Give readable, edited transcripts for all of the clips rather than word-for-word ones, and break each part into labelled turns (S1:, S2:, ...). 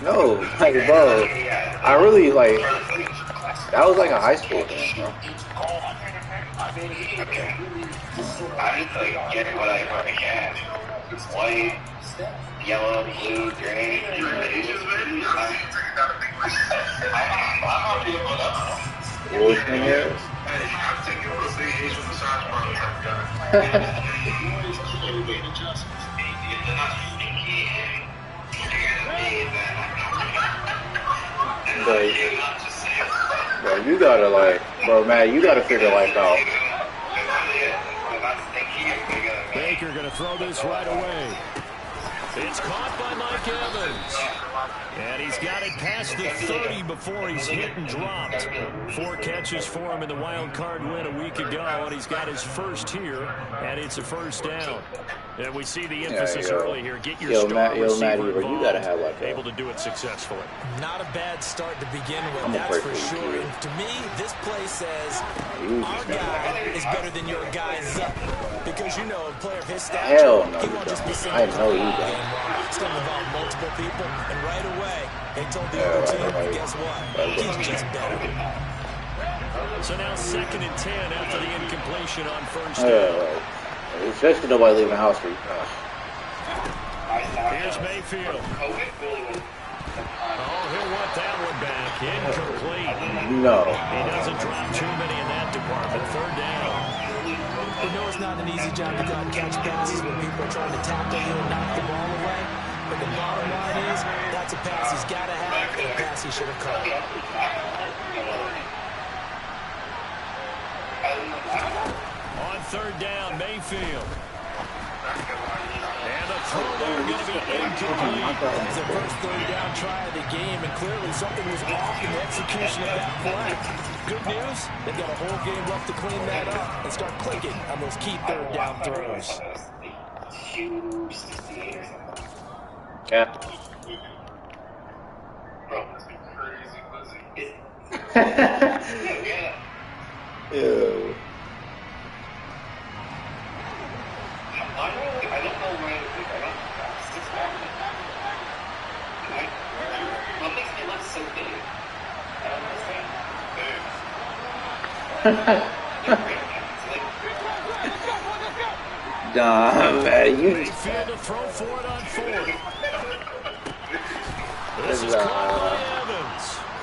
S1: No, like, bro, I really, like, that was like a high school thing, bro.
S2: I just like get what I want to get. White, yellow, blue, green.
S1: Which thing is? Bro, you gotta like, bro, man, you gotta figure life out.
S3: Baker gonna throw this right away. It's caught by Mike Evans. And he's got it past the 30 before he's hit and dropped. 4 catches for him in the wild card win a week ago, and he's got his first here, and it's a first down. And we see the emphasis early here. Get your star receiver involved.
S1: You gotta have like
S3: able to do it successfully.
S4: Not a bad start to begin with, that's for sure. And to me, this play says our guy is better than your guy's up. Because you know, a player of his stature, he won't just be sitting there it's going to involve multiple people, and right away, they told the other team, guess what? He's just better.
S3: So now 2nd and 10 after the incompletion on first down.
S1: Especially nobody leaving the house for you.
S3: Here's Mayfield. Oh, he'll want that one back. Incomplete.
S1: No.
S3: He doesn't drop too many in that department. 3rd down.
S4: We know it's not an easy job to go out and catch passes when people are trying to tackle you and knock the ball away. But the bottom line is, that's a pass he's got to have, and a pass he should have caught.
S3: On 3rd down, Mayfield. And the throw there going to be incomplete.
S4: That's the first 3rd down try of the game, and clearly something was off in the execution of that play. Good news, they've got a whole game left to clean that up and start clicking on those key 3rd down throws.
S1: Yeah. Ew.
S2: I don't know where what makes me look so big? I don't understand.
S1: Nah, man, you just
S3: to throw for it on 4th. This is caught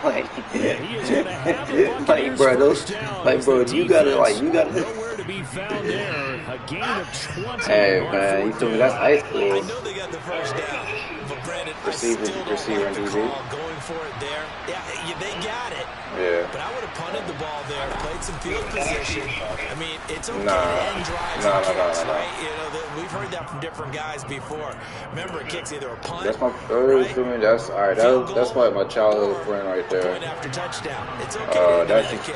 S3: by Evans.
S1: Like, bro, those, like, bro, you gotta.
S3: Nowhere to be found there. A gain of 20.
S1: Hey, man, you feel me? That's high school.
S4: I know they got the first down, but Brandon,
S1: Receiver and DB.
S4: Going for it there. Yeah, they got it.
S1: Yeah.
S4: But I would have punted the ball there, played some field position. I mean, it's okay to end drives and kicks, right? You know, we've heard that from different guys before. Remember, it kicks either a punt.
S1: That's my right? That's all right. That's like my childhood friend right there.
S4: Point after touchdown. It's okay to
S1: that's
S4: his,
S1: kick.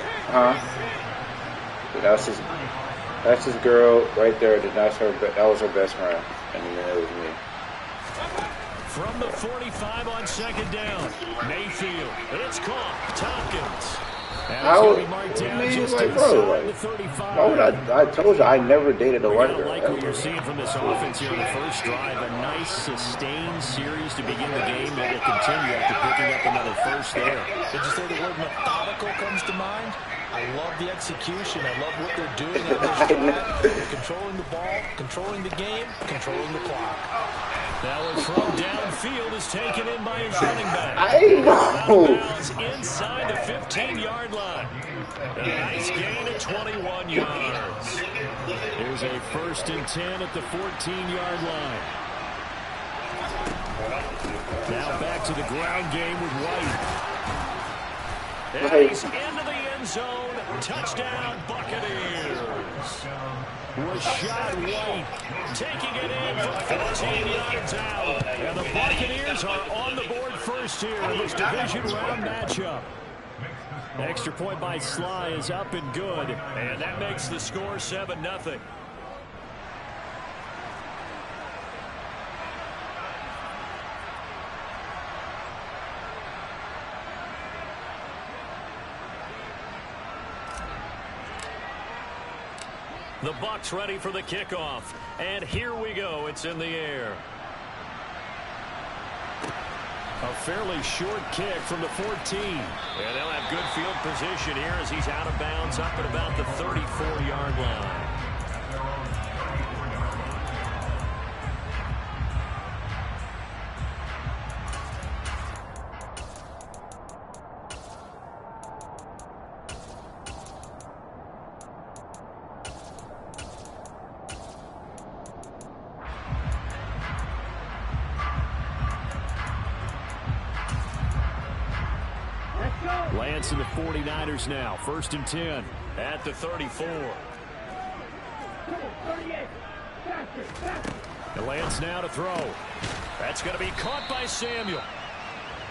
S1: That's his girl right there. That was her best friend, and then it was me.
S3: From the 45 on 2nd down, Mayfield. It's caught. Tompkins. And it's going to be marked down just inside the 35.
S1: Why would I told you I never dated a white girl.
S3: I like what you're seeing from this offense here in the first drive. A nice, sustained series to begin the game that will continue after picking up another first there.
S4: Did you say the word methodical comes to mind? I love the execution. I love what they're doing on this drive. They're controlling the ball, controlling the game, controlling the clock.
S3: Now a throw downfield is taken in by his running back. Inside the 15-yard line. A nice gain of 21 yards. Here's a 1st and 10 at the 14-yard line. Now back to the ground game with White. And he's into the end zone. Touchdown, Buccaneers. Rachaad White taking it in from 14 yards out. And the Buccaneers are on the board first here in this division round matchup. Extra point by Sly is up and good. And that makes the score 7-0. The Bucs ready for the kickoff. And here we go. It's in the air. A fairly short kick from the 14. And they'll have good field position here as he's out of bounds up at about the 34-yard line. Lance and the 49ers now. 1st and 10 at the 34. And Lance now to throw. That's going to be caught by Samuel.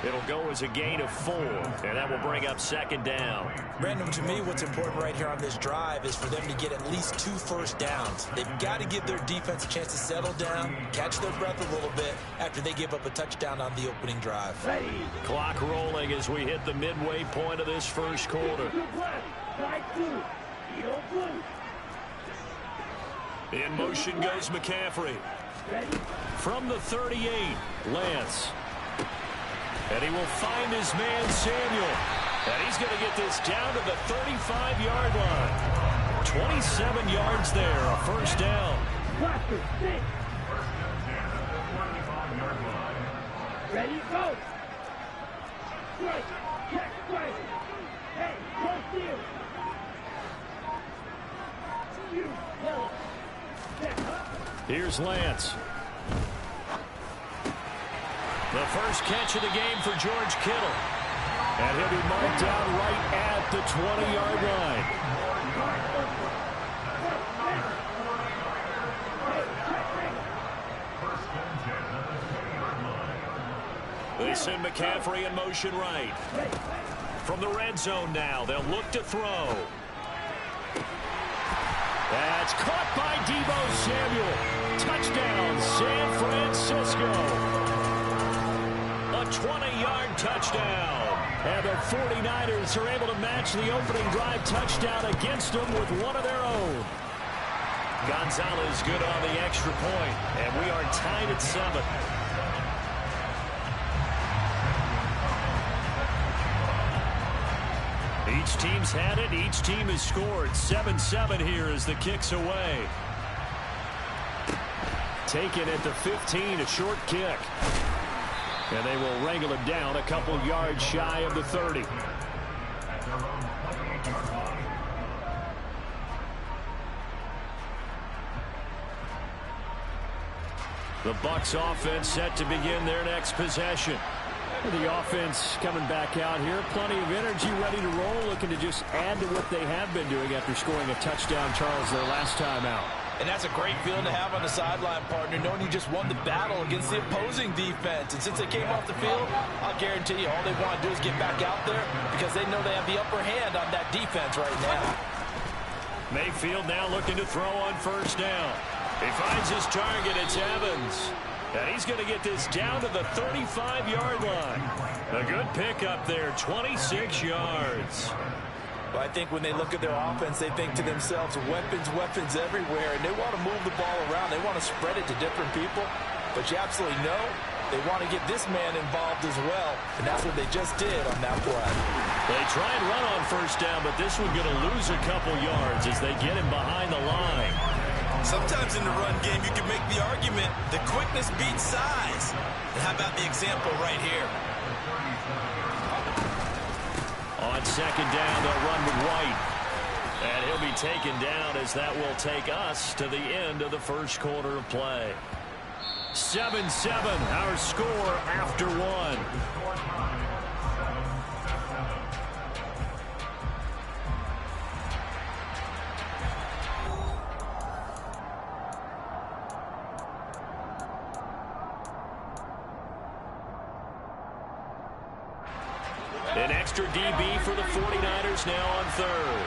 S3: It'll go as a gain of 4, and that will bring up 2nd down.
S4: Brandon, to me, what's important right here on this drive is for them to get at least 2 first downs. They've got to give their defense a chance to settle down, catch their breath a little bit after they give up a touchdown on the opening drive.
S3: Clock rolling as we hit the midway point of this first quarter. In motion goes McCaffrey. From the 38, Lance. And he will find his man, Samuel. And he's going to get this down to the 35-yard line. 27 yards there, a 1st down.
S5: Ready, go. Strike, check, strike. Hey, close deal. You, yellow.
S3: Here's Lance. The first catch of the game for George Kittle. And he'll be marked down right at the 20-yard line. They send McCaffrey in motion right. From the red zone now, they'll look to throw. That's caught by Deebo Samuel. Touchdown, San Francisco. A 20-yard touchdown. And the 49ers are able to match the opening drive touchdown against them with one of their own. Gonzalez good on the extra point, and we are tied at 7. Each team's had it. Each team has scored. 7-7 here as the kick's away. Taken at the 15, a short kick. And they will wrangle it down a couple yards shy of the 30. The Bucs offense set to begin their next possession. The offense coming back out here. Plenty of energy, ready to roll, looking to just add to what they have been doing after scoring a touchdown, Charles, their last time out.
S4: And that's a great feeling to have on the sideline, partner, knowing you just won the battle against the opposing defense. And since they came off the field, I'll guarantee you all they want to do is get back out there because they know they have the upper hand on that defense right now.
S3: Mayfield now looking to throw on 1st down. He finds his target. It's Evans. And he's going to get this down to the 35-yard line. A good pickup there, 26 yards.
S4: Well, I think when they look at their offense, they think to themselves, weapons, weapons everywhere, and they want to move the ball around. They want to spread it to different people, but you absolutely know they want to get this man involved as well, and that's what they just did on that play.
S3: They try and run on 1st down, but this one's going to lose a couple yards as they get him behind the line.
S4: Sometimes in the run game, you can make the argument that quickness beats size. And how about the example right here?
S3: On 2nd down, they'll run with White. And he'll be taken down as that will take us to the end of the first quarter of play. 7-7, our score after 1. An extra DB for the 49ers now on 3rd.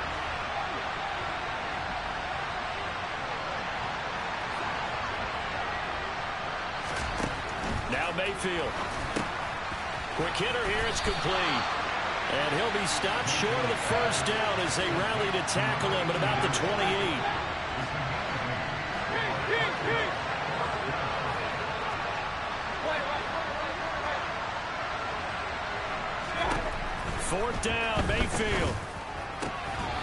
S3: Now Mayfield. Quick hitter here, it's complete. And he'll be stopped short of the 1st down as they rally to tackle him at about the 28. 4th down, Mayfield.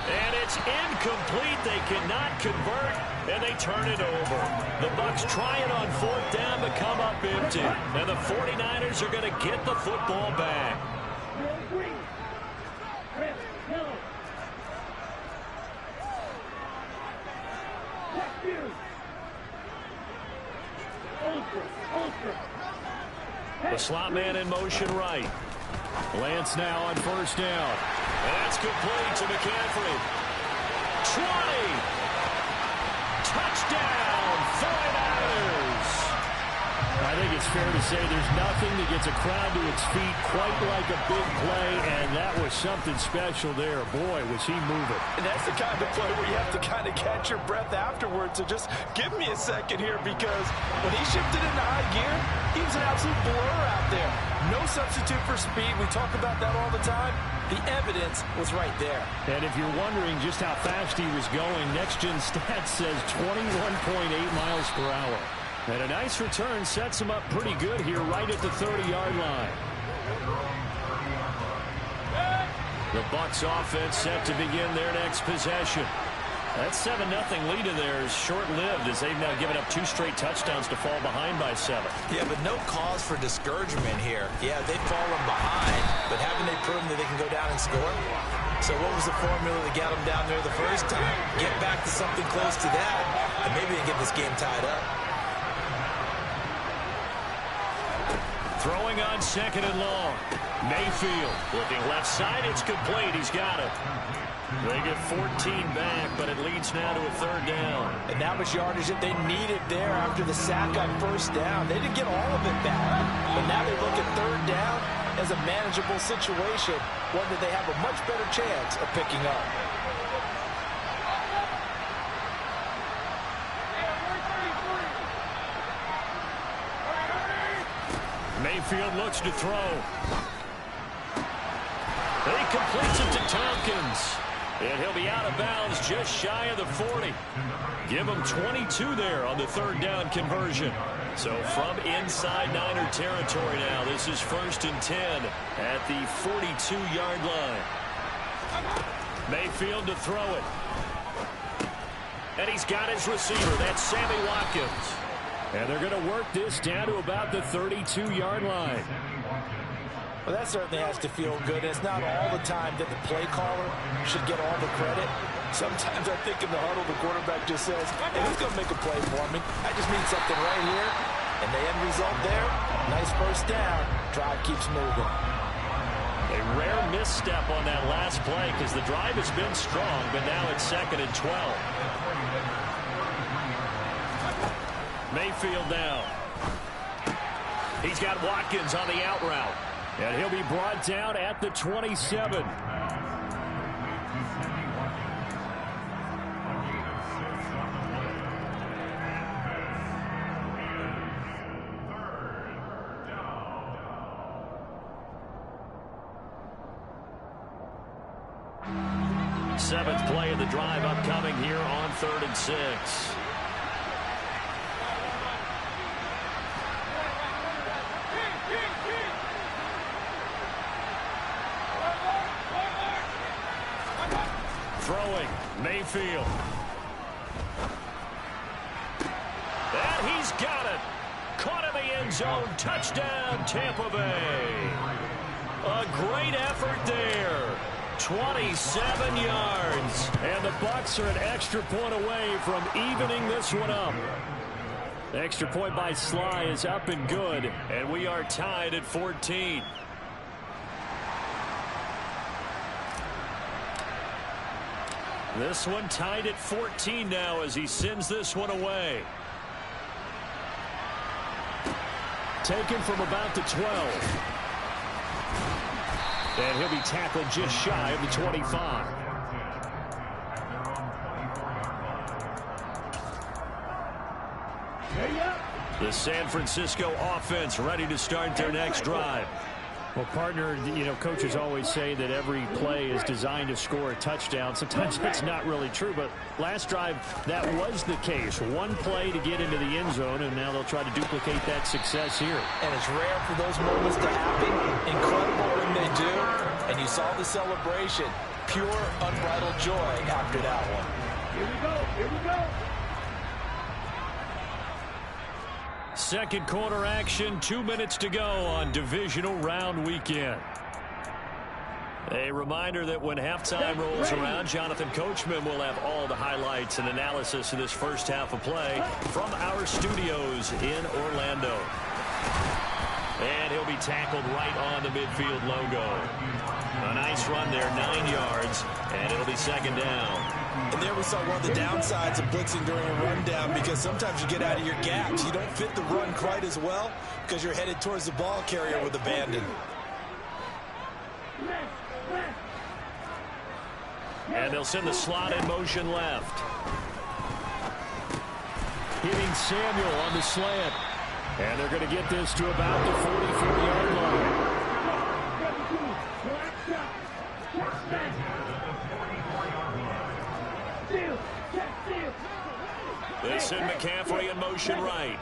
S3: And it's incomplete. They cannot convert, and they turn it over. The Bucs try it on 4th down but come up empty. And the 49ers are going to get the football back. The slot man in motion right. Lance now on 1st down. That's complete to McCaffrey. 20. Touchdown, 49ers. I think it's fair to say there's nothing that gets a crowd to its feet quite like a big play, and that was something special there. Boy, was he moving.
S4: And that's the kind of play where you have to kind of catch your breath afterwards. So just give me a second here, because when he shifted into high gear, he was an absolute blur out there. No substitute for speed. We talk about that all the time. The evidence was right there.
S3: And if you're wondering just how fast he was going, Next Gen Stats says 21.8 miles per hour. And a nice return sets him up pretty good here right at the 30-yard line. The Bucs offense set to begin their next possession. That 7-0 lead of theirs short-lived as they've now given up 2 straight touchdowns to fall behind by 7.
S4: Yeah, but no cause for discouragement here. Yeah, they've fallen behind, but haven't they proven that they can go down and score? So what was the formula that got them down there the first time? Get back to something close to that, and maybe they get this game tied up.
S3: Throwing on 2nd and long. Mayfield looking left side. It's complete. He's got it. They get 14 back, but it leads now to a 3rd down.
S4: And that was yardage that they needed there after the sack on 1st down. They didn't get all of it back, but now they look at 3rd down as a manageable situation, one that they have a much better chance of picking up.
S3: Mayfield looks to throw. He completes it to Tompkins. And he'll be out of bounds just shy of the 40. Give him 22 there on the 3rd down conversion. So from inside Niner territory now, this is 1st and 10 at the 42-yard line. Mayfield to throw it. And he's got his receiver. That's Sammy Watkins. And they're going to work this down to about the 32-yard line.
S4: Well, that certainly has to feel good. It's not all the time that the play caller should get all the credit. Sometimes I think in the huddle, the quarterback just says, hey, who's going to make a play for me? I just need something right here. And the end result there, nice 1st down. Drive keeps moving.
S3: A rare misstep on that last play because the drive has been strong, but now it's 2nd and 12. Mayfield now. He's got Watkins on the out route. And he'll be brought down at the 27. Seventh play of the drive upcoming here on 3rd and 6. Throwing, Mayfield. And he's got it. Caught in the end zone. Touchdown, Tampa Bay. A great effort there. 27 yards. And the Bucs are an extra point away from evening this one up. The extra point by Sly is up and good. And we are tied at 14. This one tied at 14 now as he sends this one away. Taken from about the 12. And he'll be tackled just shy of the 25. The San Francisco offense ready to start their next drive. Well, partner, you know, coaches always say that every play is designed to score a touchdown. Sometimes that's not really true, but last drive, that was the case. One play to get into the end zone, and now they'll try to duplicate that success here.
S4: And it's rare for those moments to happen. Incredible when they do. And you saw the celebration. Pure, unbridled joy after that one.
S5: Here we go. Here we go.
S3: Second quarter action, 2 minutes to go on divisional round weekend. A reminder that when halftime rolls around, Jonathan Coachman will have all the highlights and analysis of this first half of play from our studios in Orlando. And he'll be tackled right on the midfield logo. A nice run there, 9 yards, and it'll be second down.
S4: And there we saw one of the downsides of blitzing during a rundown, because sometimes you get out of your gaps. You don't fit the run quite as well because you're headed towards the ball carrier with abandon.
S3: And they'll send the slot in motion left. Hitting Samuel on the slant. And they're going to get this to about the 44-yard line. They send McCaffrey in motion right.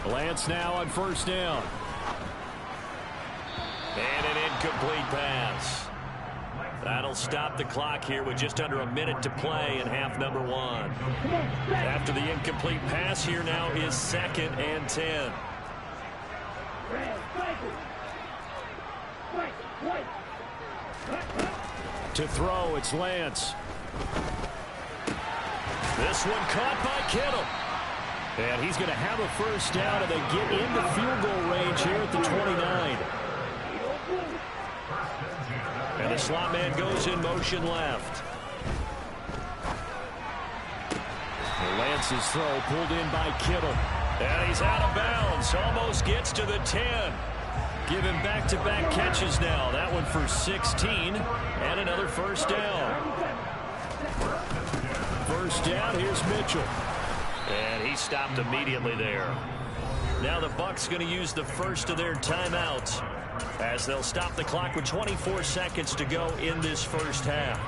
S3: Lance now on first down. And an incomplete pass. That'll stop the clock here with just under a minute to play in half number 1. After the incomplete pass, here now is 2nd and 10. To throw, it's Lance. This one caught by Kittle. And he's going to have a first down, and they get into field goal range here at the 29. And the slot man goes in motion left. Lance's throw pulled in by Kittle. And he's out of bounds. Almost gets to the 10. Give him back-to-back catches now. That one for 16. And another first down. First down, here's Mitchell. And he stopped immediately there. Now the Bucs going to use the first of their timeouts as they'll stop the clock with 24 seconds to go in this first half.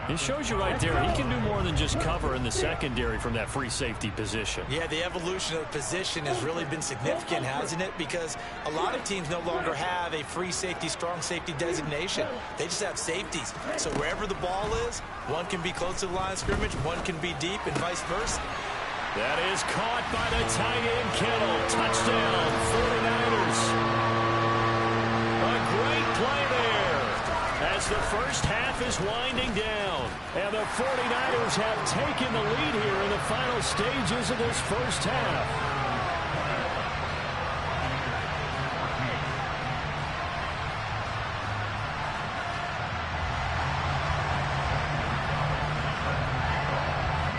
S3: It shows you right there, he can do more than just cover in the secondary from that free safety position.
S4: Yeah, the evolution of the position has really been significant, hasn't it? Because a lot of teams no longer have a free safety, strong safety designation. They just have safeties. So wherever the ball is, one can be close to the line of scrimmage, one can be deep, and vice versa.
S3: That is caught by the tight end, Kittle. Touchdown, 49ers. A great play there as the first half is winding down. And the 49ers have taken the lead here in the final stages of this first half.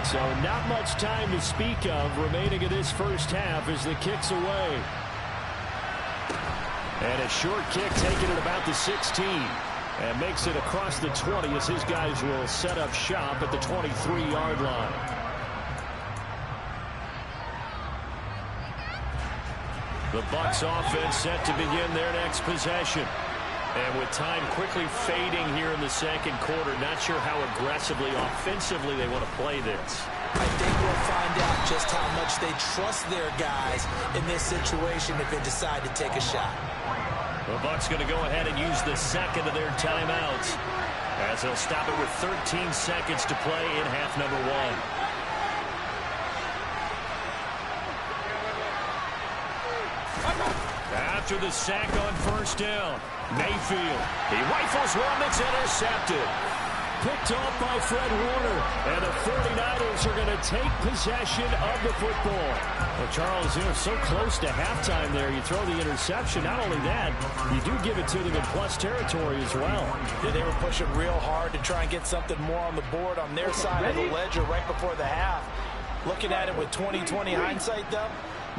S3: So not much time to speak of remaining in this first half as the kick's away. And a short kick taken at about the 16. And makes it across the 20 as his guys will set up shop at the 23-yard line. The Bucs offense set to begin their next possession. And with time quickly fading here in the second quarter, not sure how aggressively, offensively they want to play this.
S4: I think we'll find out just how much they trust their guys in this situation if they decide to take a shot.
S3: The Bucs going to go ahead and use the second of their timeouts as they'll stop it with 13 seconds to play in half number 1. After the sack on first down, Mayfield. He rifles one that's intercepted. Picked off by Fred Warner. And the 49ers are going to take possession of the football. Well, Charles, so close to halftime there. You throw the interception. Not only that, you do give it to them in plus territory as well.
S4: Yeah, they were pushing real hard to try and get something more on the board on their side of the ledger right before the half. Looking at it with 20/20 hindsight, though,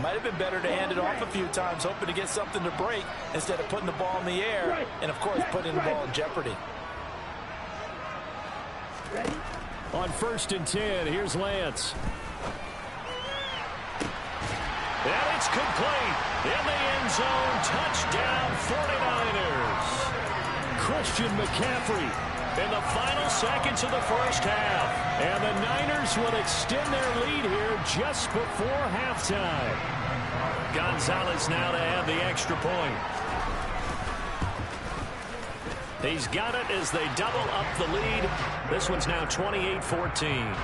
S4: might have been better to hand it off a few times, hoping to get something to break instead of putting the ball in the air and, of course, putting the ball in jeopardy.
S3: On 1st and 10, here's Lance. And it's complete. In the end zone, touchdown 49ers. Christian McCaffrey in the final seconds of the first half. And the Niners will extend their lead here just before halftime. Gonzalez now to add the extra point. He's got it as they double up the lead. This one's now 28-14.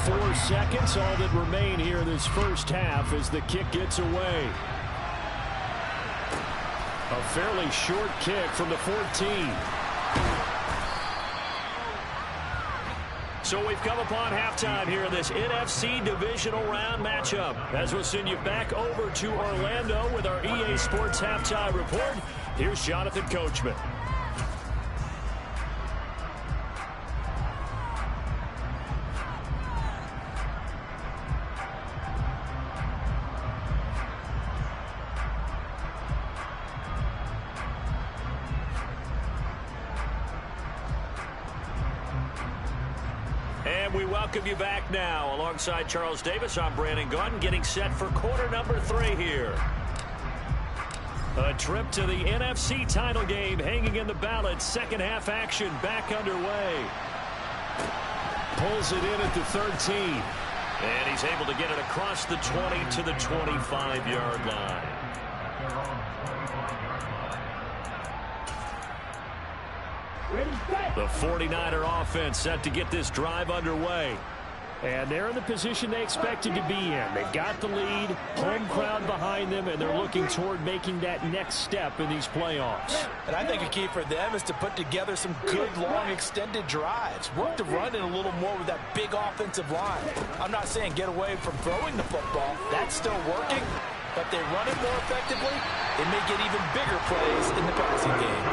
S3: 4 seconds, all that remain here this first half as the kick gets away. A fairly short kick from the 14. So we've come upon halftime here in this NFC Divisional Round matchup. As we'll send you back over to Orlando with our EA Sports Halftime Report, here's Jonathan Coachman. And we welcome you back now. Alongside Charles Davis, I'm Brandon Gaudin, getting set for quarter number 3 here. A trip to the NFC title game hanging in the balance. Second half action back underway. Pulls it in at the 13. And he's able to get it across the 20 to the 25-yard line. The 49er offense set to get this drive underway. And they're in the position they expected to be in. They've got the lead, home crowd behind them, and they're looking toward making that next step in these playoffs.
S4: And I think a key for them is to put together some good, long, extended drives. Work to run it a little more with that big offensive line. I'm not saying get away from throwing the football. That's still working. But they run it more effectively, they may get even bigger plays in the passing game.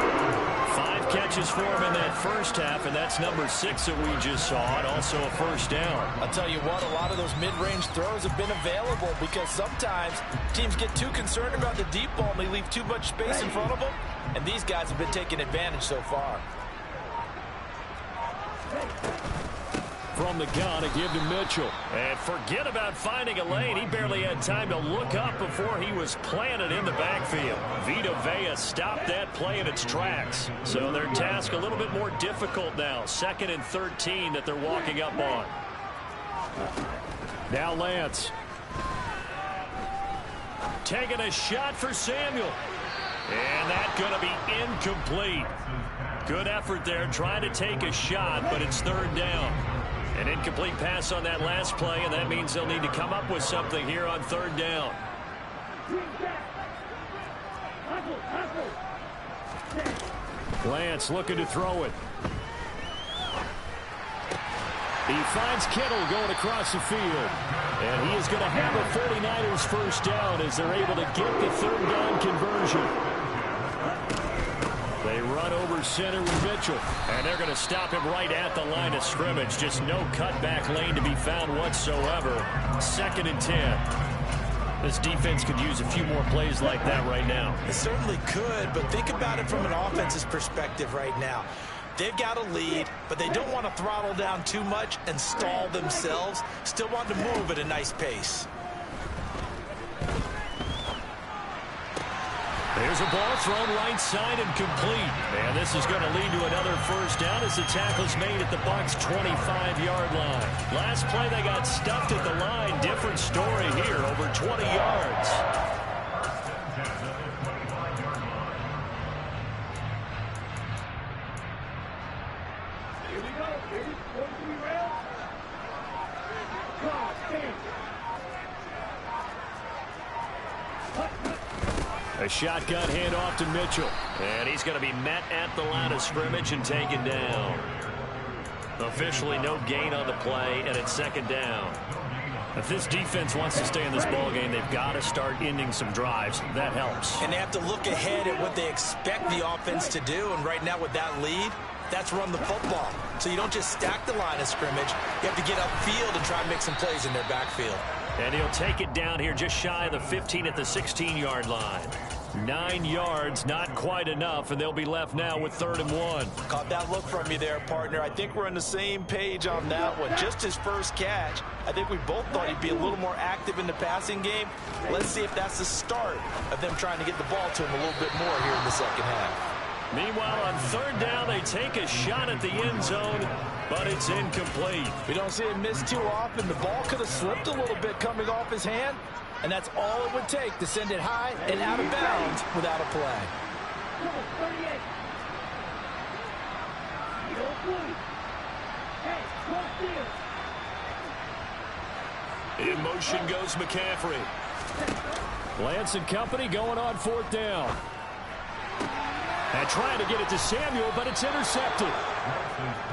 S3: 5 catches for him in that first half, and that's number 6 that we just saw, and also a first down.
S4: I'll tell you what, a lot of those mid-range throws have been available because sometimes teams get too concerned about the deep ball and they leave too much space in front of them, and these guys have been taking advantage so far.
S3: From the gun, a give to Mitchell. And forget about finding a lane. He barely had time to look up before he was planted in the backfield. Vita Vea stopped that play in its tracks. So their task a little bit more difficult now. 2nd and 13 that they're walking up on. Now Lance. Taking a shot for Samuel. And that's going to be incomplete. Good effort there trying to take a shot, but it's 3rd down. An incomplete pass on that last play, and that means they'll need to come up with something here on 3rd down. Lance looking to throw it. He finds Kittle going across the field. And he is going to have a 49ers first down as they're able to get the 3rd down conversion. They run over center with Mitchell. And they're going to stop him right at the line of scrimmage. Just no cutback lane to be found whatsoever. 2nd and 10. This defense could use a few more plays like that right now.
S4: It certainly could, but think about it from an offense's perspective right now. They've got a lead, but they don't want to throttle down too much and stall themselves. Still want to move at a nice pace.
S3: There's a ball thrown right side and complete. And this is going to lead to another first down as the tackle's made at the Bucs' 25-yard line. Last play, they got stuffed at the line. Different story here, over 20 yards.
S5: Here we go. Here we go.
S3: A shotgun handoff to Mitchell. And he's going to be met at the line of scrimmage and taken down. Officially no gain on the play, and it's 2nd down. If this defense wants to stay in this ballgame, they've got to start ending some drives. That helps.
S4: And they have to look ahead at what they expect the offense to do. And right now with that lead, that's run the football. So you don't just stack the line of scrimmage. You have to get upfield and try and make some plays in their backfield.
S3: And he'll take it down here just shy of the 15 at the 16-yard line. 9 yards, not quite enough, and they'll be left now with 3rd and 1.
S4: Caught that look from you there, partner. I think we're on the same page on that one. Just his first catch. I think we both thought he'd be a little more active in the passing game. Let's see if that's the start of them trying to get the ball to him a little bit more here in the second half.
S3: Meanwhile, on 3rd down, they take a shot at the end zone, but it's incomplete.
S4: We don't see him miss too often. The ball could have slipped a little bit coming off his hand, and that's all it would take to send it high and out of bounds without a play.
S3: In motion goes McCaffrey. Lance and company going on 4th down. And trying to get it to Samuel, but it's intercepted.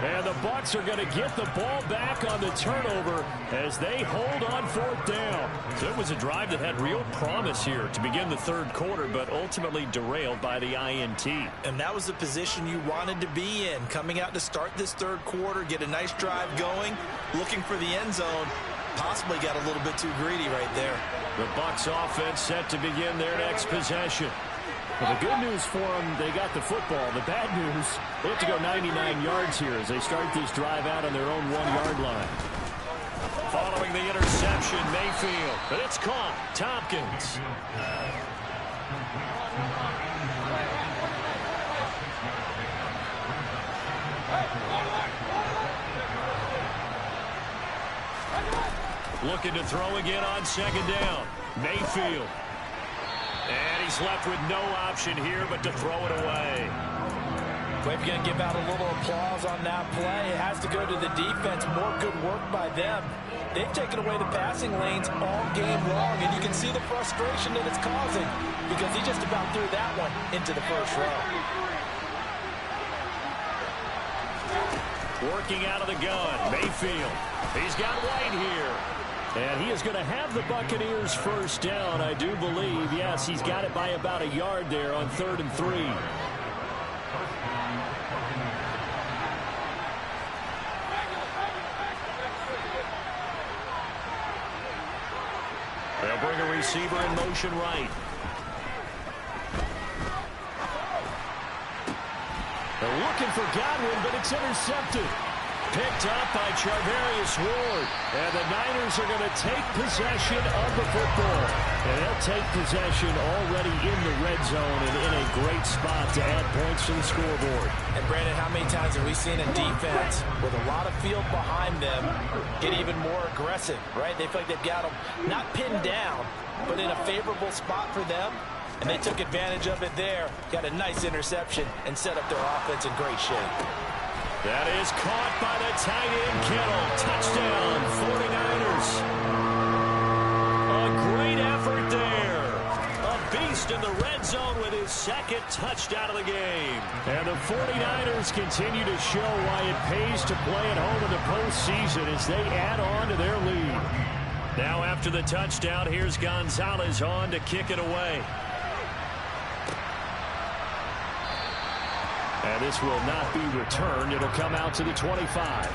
S3: And the Bucs are going to get the ball back on the turnover as they hold on 4th down. So it was a drive that had real promise here to begin the 3rd quarter, but ultimately derailed by the INT.
S4: And that was the position you wanted to be in, coming out to start this 3rd quarter, get a nice drive going, looking for the end zone. Possibly got a little bit too greedy right there.
S3: The Bucs offense set to begin their next possession. Well, the good news for them, they got the football. The bad news, they have to go 99 yards here as they start this drive out on their own 1-yard line. Following the interception, Mayfield, but it's caught. Tompkins. Looking to throw again on 2nd down. Mayfield. And he's left with no option here but to throw it away.
S4: We're going to give out a little applause on that play. It has to go to the defense. More good work by them. They've taken away the passing lanes all game long, and you can see the frustration that it's causing because he just about threw that one into the first row.
S3: Working out of the gun, Mayfield. He's got White here. And he is going to have the Buccaneers 1st down, I do believe. Yes, he's got it by about a yard there on 3rd and 3. They'll bring a receiver in motion right. They're looking for Godwin, but it's intercepted. Picked up by Charvarius Ward. And the Niners are going to take possession of the football. And they'll take possession already in the red zone and in a great spot to add points to the scoreboard.
S4: And Brandon, how many times have we seen a defense with a lot of field behind them get even more aggressive, right? They feel like they've got them not pinned down, but in a favorable spot for them. And they took advantage of it there. Got a nice interception and set up their offense in great shape.
S3: That is caught by the tight end, Kittle. Touchdown, 49ers. A great effort there. A beast in the red zone with his 2nd touchdown of the game. And the 49ers continue to show why it pays to play at home in the postseason as they add on to their lead. Now after the touchdown, here's Gonzalez on to kick it away. And this will not be returned. It'll come out to the 25.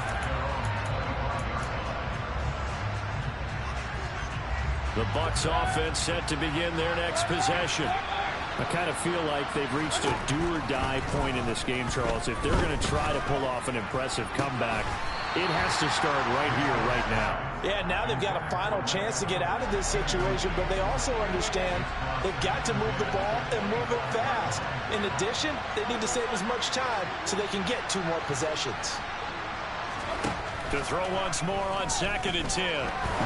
S3: The Bucs offense set to begin their next possession. I kind of feel like they've reached a do-or-die point in this game, Charles. If they're going to try to pull off an impressive comeback, it has to start right here, right now.
S4: Yeah, now they've got a final chance to get out of this situation, but they also understand they've got to move the ball and move it fast. In addition, they need to save as much time so they can get 2 more possessions.
S3: To throw once more on 2nd and 10.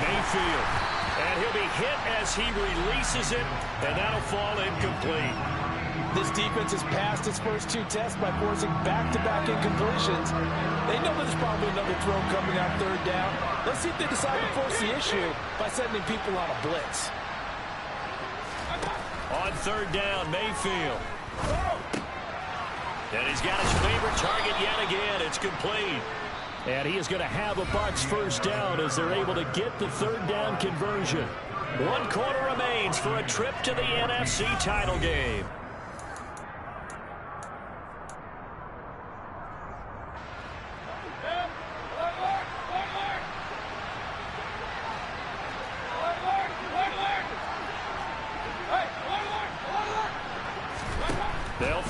S3: Mayfield. And he'll be hit as he releases it, and that'll fall incomplete.
S4: This defense has passed its first 2 tests by forcing back-to-back incompletions. They know there's probably another throw coming out 3rd down. Let's see if they decide to force the issue by sending people on a blitz.
S3: On 3rd down, Mayfield. And he's got his favorite target yet again. It's complete. And he is going to have a Bucs 1st down as they're able to get the 3rd down conversion. 1 quarter remains for a trip to the NFC title game.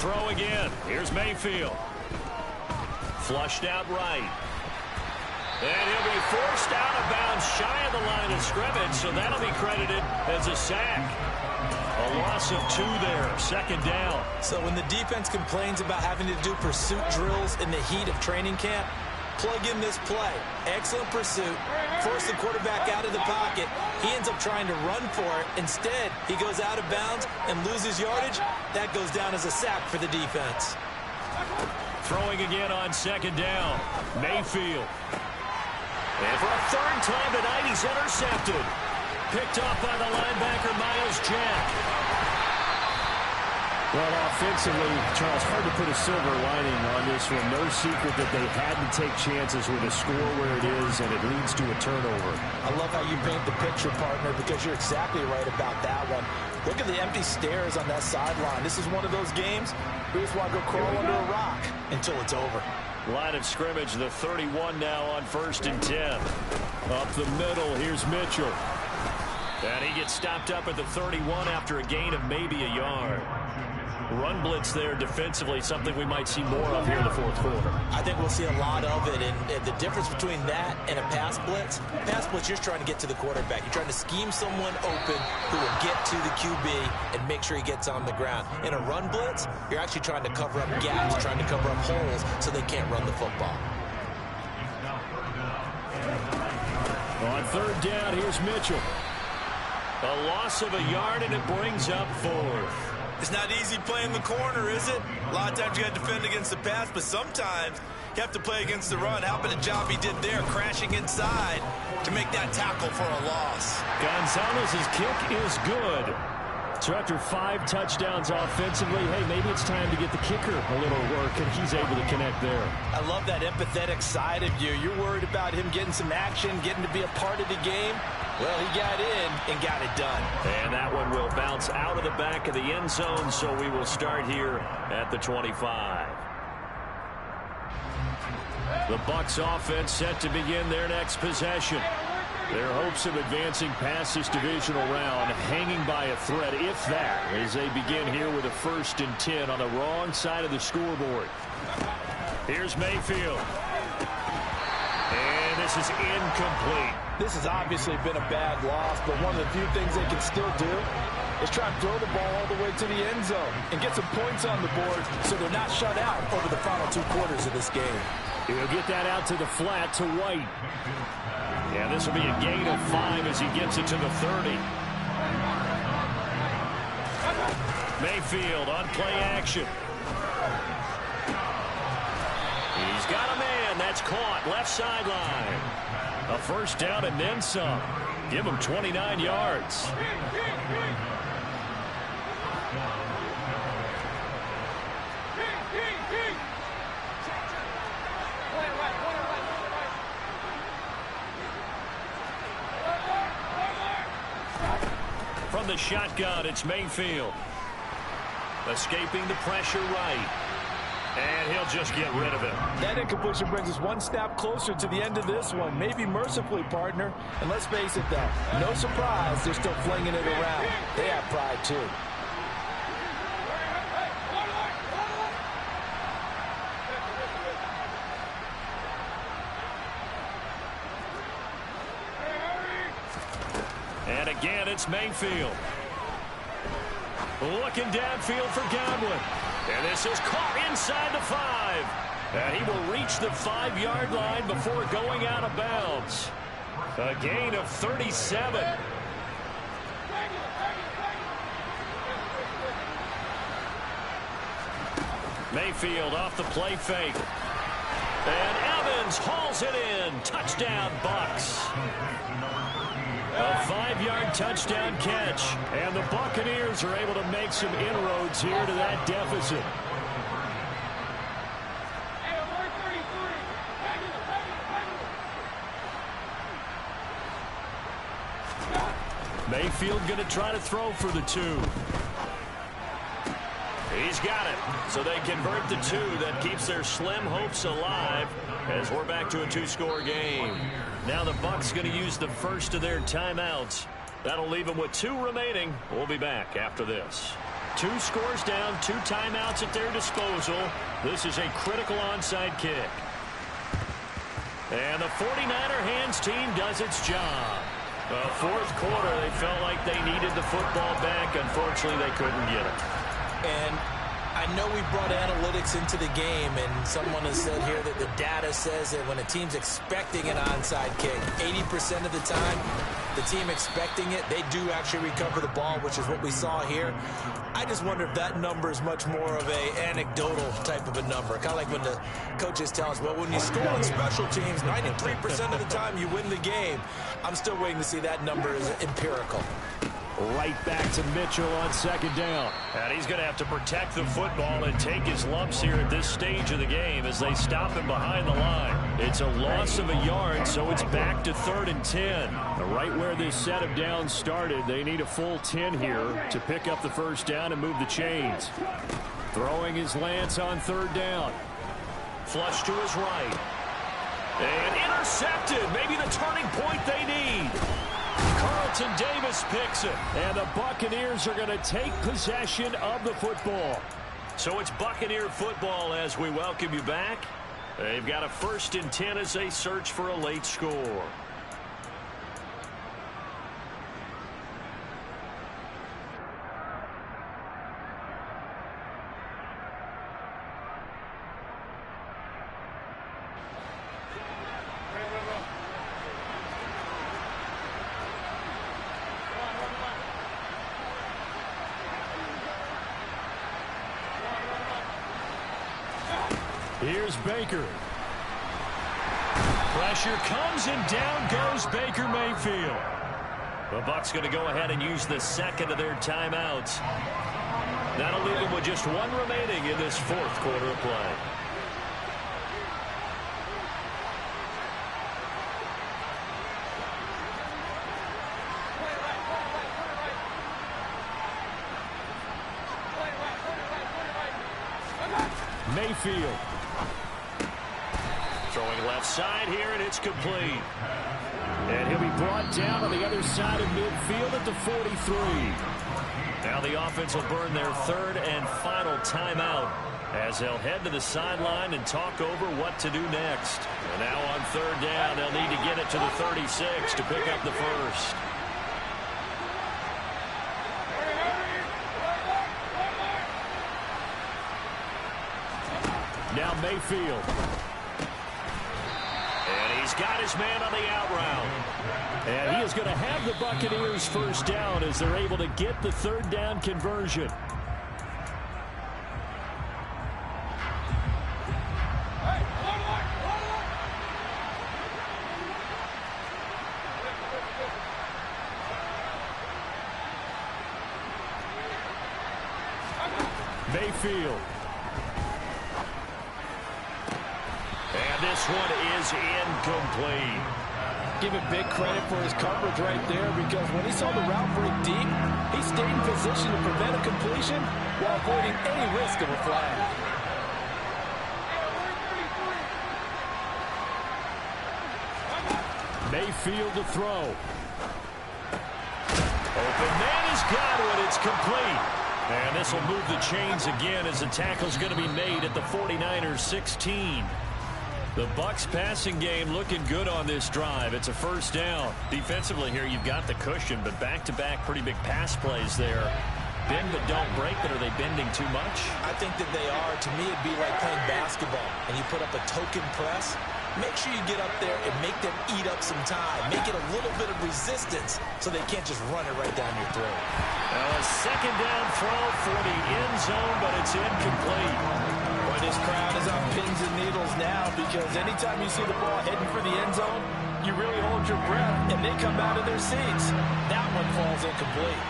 S3: throw again. Here's Mayfield. Flushed out right. And he'll be forced out of bounds shy of the line of scrimmage, so that'll be credited as a sack. A loss of 2 there, 2nd down.
S4: So when the defense complains about having to do pursuit drills in the heat of training camp, plug in this play. Excellent pursuit. Force the quarterback out of the pocket. He ends up trying to run for it. Instead, he goes out of bounds and loses yardage. That goes down as a sack for the defense.
S3: Throwing again on 2nd down. Mayfield. And for a 3rd time tonight, he's intercepted. Picked off by the linebacker, Myles Jack.
S6: Well, offensively, Charles, hard to put a silver lining on this one. No secret that they had to take chances with a score where it is, and it leads to a turnover.
S4: I love how you paint the picture, partner, because you're exactly right about that one. Look at the empty stares on that sideline. This is one of those games where you just want to go crawl under a rock until it's over.
S3: Line of scrimmage, the 31 now on 1st and 10. Up the middle, here's Mitchell. And he gets stopped up at the 31 after a gain of maybe a yard. Run blitz there defensively, something we might see more of here in the 4th quarter.
S4: I think we'll see a lot of it, and the difference between that and a pass blitz, you're trying to get to the quarterback. You're trying to scheme someone open who will get to the QB and make sure he gets on the ground. In a run blitz, you're actually trying to cover up gaps, trying to cover up holes so they can't run the football.
S3: On 3rd down, here's Mitchell. A loss of a yard, and it brings up 4th.
S4: It's not easy playing the corner, is it? A lot of times you got to defend against the pass, but sometimes you have to play against the run. How about the job he did there, crashing inside to make that tackle for a loss?
S3: Gonzalez's kick is good. So after 5 touchdowns offensively, hey, maybe it's time to get the kicker a little work, and he's able to connect there.
S4: I love that empathetic side of you. You're worried about him getting some action, getting to be a part of the game. Well, he got in and got it done.
S3: And that one will bounce out of the back of the end zone, so we will start here at the 25. The Bucs offense set to begin their next possession. Their hopes of advancing past this divisional round hanging by a thread, if that, as they begin here with a 1st and 10 on the wrong side of the scoreboard. Here's Mayfield. And this is incomplete.
S4: This has obviously been a bad loss, but one of the few things they can still do is try to throw the ball all the way to the end zone and get some points on the board so they're not shut out over the final 2 quarters of this game.
S3: He'll get that out to the flat to White. Yeah, this will be a gain of 5 as he gets it to the 30. Mayfield on play action. He's got a man. That's caught. Left sideline. A 1st down and then some. Give him 29 yards. From the shotgun, it's Mayfield. Escaping the pressure right. And he'll just get rid of it.
S4: That incompletion brings us 1 step closer to the end of this one. Maybe mercifully, partner. And let's face it, though, no surprise they're still flinging it around. They have pride, too.
S3: And again, it's Mayfield. Looking downfield for Godwin. And this is caught inside the 5. And he will reach the 5-yard line before going out of bounds. A gain of 37. Mayfield off the play fake. And Evans hauls it in. Touchdown, Bucs. A 5-yard touchdown catch, and the Buccaneers are able to make some inroads here to that deficit. Mayfield going to try to throw for the 2. He's got it. So they convert the 2. That keeps their slim hopes alive as we're back to a 2-score game. Now the Bucs going to use the first of their timeouts. That'll leave them with 2 remaining. We'll be back after this. 2 scores down, 2 timeouts at their disposal. This is a critical onside kick. And the 49er hands team does its job. The fourth quarter, they felt like they needed the football back. Unfortunately, they couldn't get it.
S4: And I know we brought analytics into the game, and someone has said here that the data says that when a team's expecting an onside kick, 80% of the time, the team expecting it, they do actually recover the ball, which is what we saw here. I just wonder if that number is much more of a anecdotal type of a number. Kind of like when the coaches tell us, well, when you score on special teams, 93% of the time you win the game. I'm still waiting to see that number is empirical.
S6: Right back to Mitchell on second down.
S3: And he's going to have to protect the football and take his lumps here at this stage of the game as they stop him behind the line. It's a loss of a yard, so it's back to 3rd and 10.
S6: Right where this set of downs started, they need a full 10 here to pick up the first down and move the chains. Throwing his Lance on 3rd down.
S3: Flush to his right. And intercepted. Maybe the turning point they need. Carlton Davis picks it.
S6: And the Buccaneers are going to take possession of the football.
S3: So it's Buccaneer football as we welcome you back. They've got a 1st and 10 as they search for a late score.
S6: Here's Baker.
S3: Pressure comes and down goes Baker Mayfield. The Bucs going to go ahead and use the 2nd of their timeouts. That'll leave them with just 1 remaining in this 4th quarter of play.
S6: Mayfield.
S3: Throwing left side here, and it's complete.
S6: And he'll be brought down on the other side of midfield at the 43.
S3: Now the offense will burn their 3rd and final timeout as they'll head to the sideline and talk over what to do next. And now on 3rd down, they'll need to get it to the 36 to pick up the first.
S6: Now Mayfield.
S3: And he's got his man on the out route.
S6: And he is going to have the Buccaneers first down as they're able to get the 3rd down conversion. Mayfield.
S3: And this one is incomplete.
S4: Give him big credit for his coverage right there, because when he saw the route break deep, he stayed in position to prevent a completion while avoiding any risk of a flag.
S6: Mayfield to throw.
S3: Open man has got it. It's complete. And this will move the chains again as the tackle's going to be made at the 49ers 16. The Bucs passing game looking good on this drive. It's a first down. Defensively here, you've got the cushion, but back-to-back pretty big pass plays there. Bend but don't break, but are they bending too much?
S4: I think that they are. To me, it'd be like playing basketball, and you put up a token press. Make sure you get up there and make them eat up some time. Make it a little bit of resistance so they can't just run it right down your throat.
S3: A second down throw for the end zone, but it's incomplete.
S4: Boy, this crowd is on pins and needles now, because anytime you see the ball heading for the end zone, you really hold your breath, and they come out of their seats. That one falls incomplete.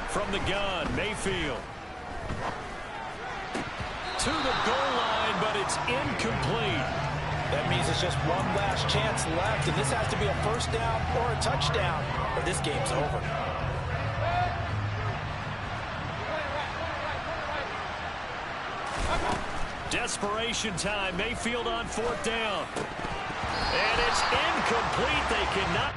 S3: From the gun, Mayfield. To the goal line, but it's incomplete.
S4: That means it's just one last chance left, and this has to be a first down or a touchdown, or this game's over.
S3: Desperation time. Mayfield on 4th down. And it's incomplete. They cannot.